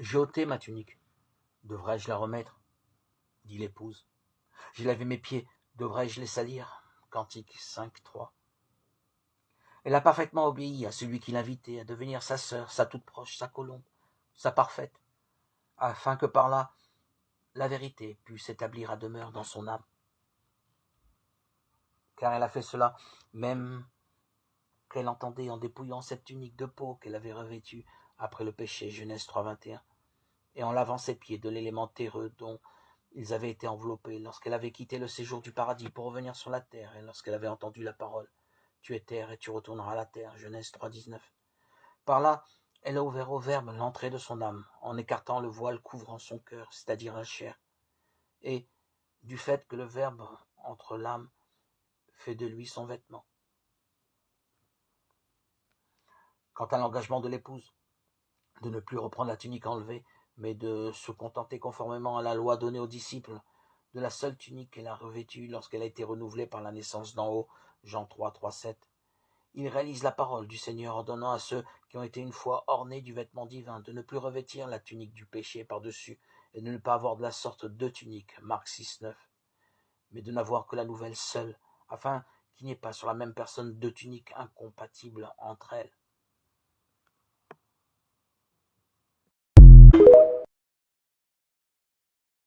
J'ai ôté ma tunique. Devrais-je la remettre? Dit l'épouse. J'ai lavé mes pieds. Devrais-je les salir? Cantique 5.3. Elle a parfaitement obéi à celui qui l'invitait à devenir sa sœur, sa toute proche, sa colombe, sa parfaite, afin que par là, la vérité pût s'établir à demeure dans son âme. Car elle a fait cela, même qu'elle entendait en dépouillant cette tunique de peau qu'elle avait revêtue après le péché, Genèse 3.21, et en lavant ses pieds de l'élément terreux dont ils avaient été enveloppés lorsqu'elle avait quitté le séjour du paradis pour revenir sur la terre, et lorsqu'elle avait entendu la parole, tu es terre et tu retourneras à la terre, Genèse 3.19. Par là, elle a ouvert au Verbe l'entrée de son âme, en écartant le voile couvrant son cœur, c'est-à-dire la chair, et du fait que le Verbe entre l'âme fait de lui son vêtement. Quant à l'engagement de l'épouse, de ne plus reprendre la tunique enlevée, mais de se contenter conformément à la loi donnée aux disciples, de la seule tunique qu'elle a revêtue lorsqu'elle a été renouvelée par la naissance d'en haut, Jean 3.7. Il réalise la parole du Seigneur en donnant à ceux qui ont été une fois ornés du vêtement divin de ne plus revêtir la tunique du péché par-dessus et de ne pas avoir de la sorte de tunique, Marc 6.9, mais de n'avoir que la nouvelle seule, afin qu'il n'y ait pas sur la même personne deux tuniques incompatibles entre elles.